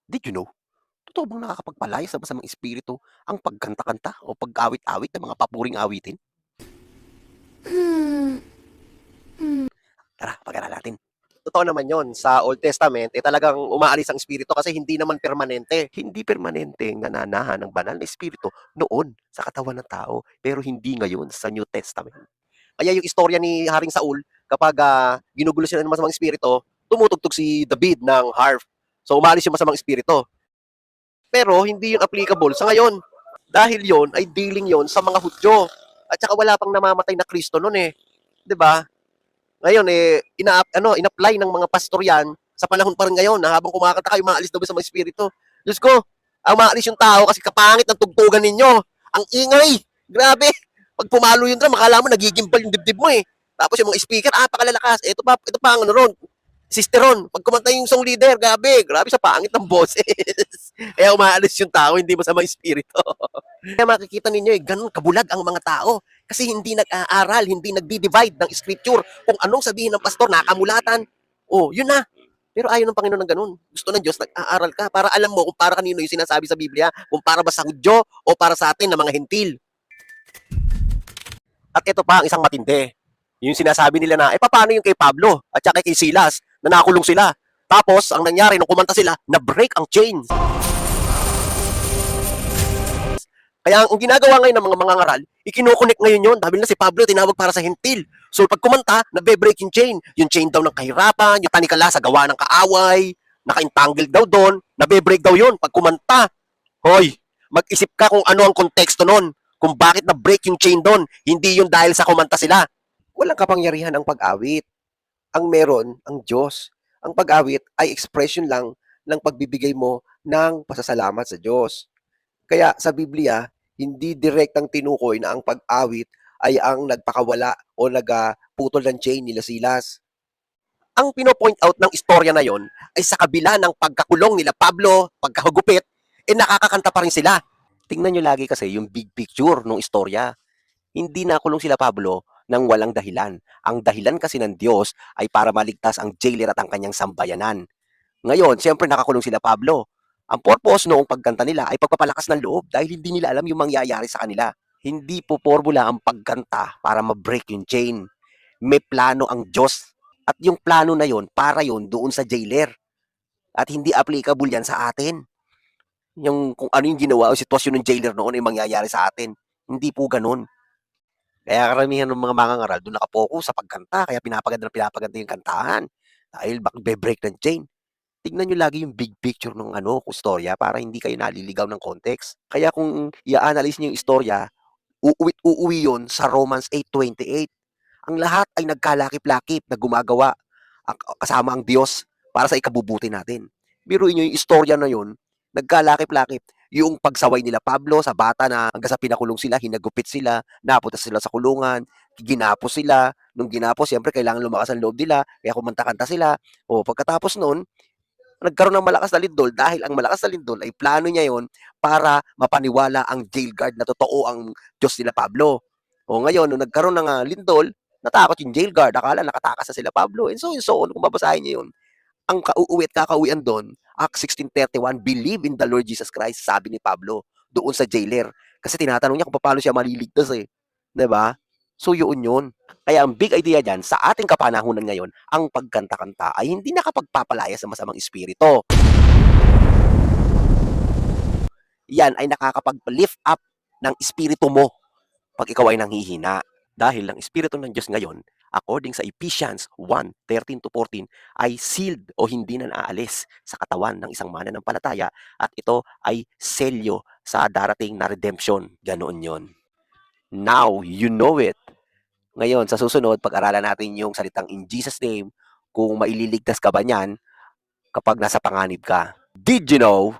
Did you know? Totoo bang nakakapagpalaya sa masamang espiritu ang pagkanta-kanta o pag-awit-awit ng mga papuring awitin? Tara, pag-aralan natin. Totoo naman yon sa Old Testament, talagang umaalis ang espiritu kasi hindi naman permanente. Hindi permanenteng nananahan ng banal na espiritu noon sa katawan ng tao, pero hindi ngayon sa New Testament. Kaya yung istorya ni Haring Saul, kapag ginugulo sila ng masamang espiritu, tumutugtog si David ng harp. So umaalis yung masamang espiritu. Pero hindi yun applicable sa ngayon. Dahil yon ay dealing yon sa mga Hudyo. At saka wala pang namamatay na Kristo noon eh. 'Di ba? Ngayon ina-apply ng mga pastor yan sa panahon pa rin ngayon na habang kumakanta kayo, maalis daw sa mga espiritu. Diyos ko, ang maalis yung tao kasi kapangit ng tugtugan ninyo. Ang ingay. Grabe. Pag pumalo yung drum, makala mo nagigimbal yung dibdib mo eh. Tapos yung mga speaker, pakalalakas. Ito pa ang ano ron. Sister Ron, pag kumanta yung song leader, grabe sa pangit ng boses. Kaya umaalis yung tao, hindi masama espiritu. Kaya makikita ninyo ganun kabulag ang mga tao. Kasi hindi nag-aaral, hindi nagdi-divide ng scripture. Kung anong sabihin ng pastor, nakamulatan. Yun na. Pero ayaw ng Panginoon ng ganun. Gusto ng Diyos, nag-aaral ka para alam mo kung para kanino yung sinasabi sa Biblia, kung para ba sa Hudyo o para sa atin na mga hentil. At ito pa ang isang matindi. Yung sinasabi nila na, paano yung kay Pablo at saka kay Silas na nakulong sila? Tapos, ang nangyari, nung kumanta sila, na-break ang chains. Kaya ang ginagawa ngayon ng mga mangangaral, ikinukunik ngayon yun. Dahil na si Pablo tinawag para sa hentil. So pag kumanta, nabe-break yung chain. Yung chain daw ng kahirapan, yung tanikala sa gawa ng kaaway, naka-entangled daw doon, nabe-break daw yun pag kumanta. Hoy, mag-isip ka kung ano ang konteksto nun. Kung bakit na-break yung chain doon. Hindi yun dahil sa kumanta sila. Walang kapangyarihan ang pag-awit. Ang meron, ang Diyos. Ang pag-awit ay expression lang ng pagbibigay mo ng pasasalamat sa Diyos. Kaya sa Biblia, hindi direktang tinukoy na ang pag-awit ay ang nagpakawala o nagputol ng chain nila Silas. Ang pino-point out ng istorya na yon ay sa kabila ng pagkakulong nila Pablo, pagkahugupit, nakakakanta pa rin sila. Tingnan nyo lagi kasi yung big picture ng istorya. Hindi nakulong sila Pablo nang walang dahilan. Ang dahilan kasi ng Diyos ay para maligtas ang jailer at ang kanyang sambayanan. Ngayon, siyempre nakakulong sila Pablo. Ang purpose noong pagkanta nila ay pagpapalakas ng loob dahil hindi nila alam yung mangyayari sa kanila. Hindi po formula ang pagkanta para ma-break yung chain. May plano ang Diyos. At yung plano na yon para yon doon sa jailer. At hindi applicable yan sa atin. Yung kung ano yung ginawa o sitwasyon ng jailer noon ay mangyayari sa atin. Hindi po ganun. Kaya karamihan ng mga mangangaral doon nakapokus sa pagkanta. Kaya pinapaganda yung kantahan. Dahil be-break ng chain. Tignan nyo lagi yung big picture ng istorya para hindi kayo naliligaw ng context. Kaya kung i-analyze niyo yung istorya, uuwi yon sa Romans 8:28. Ang lahat ay nagkalakip-lakip na gumagawa kasama ang Diyos para sa ikabubuti natin. Biruin nyo yung istorya na yon, nagkalakip-lakip. Yung pagsaway nila Pablo sa bata na hanggang sa pinakulong sila, hinagupit sila, napunta sila sa kulungan, ginapos sila. Nung ginapos, siyempre kailangan lumakas ang loob nila, kaya kumanta-kanta sila. Pagkatapos nun, nagkaroon ng malakas na lindol dahil ang malakas na lindol ay plano niya yon para mapaniwala ang jail guard na totoo ang Diyos nila Pablo. Ngayon, nung nagkaroon ng lindol, natakot yung jail guard, akala nakatakas na sila Pablo. And so on, kung babasahin niyo yun, ang kauuwi at kakauwian doon, Acts 16:31, believe in the Lord Jesus Christ, sabi ni Pablo doon sa jailer. Kasi tinatanong niya kung paano siya maliligtas eh. 'Di ba? So yun. Kaya ang big idea dyan, sa ating kapanahunan ngayon, ang pagkanta-kanta ay hindi nakapagpapalaya sa masamang espiritu. Yan ay nakakapag-lift up ng espiritu mo pag ikaw ay nanghihina. Dahil ang espiritu ng Diyos ngayon, according sa Ephesians 1:13-14, ay sealed o hindi na naaalis sa katawan ng isang mananampalataya at ito ay selyo sa darating na redemption. Ganoon yon. Now, you know it. Ngayon, sa susunod, pag-aralan natin yung salitang in Jesus' name, kung maililigtas ka ba niyan kapag nasa panganib ka. Did you know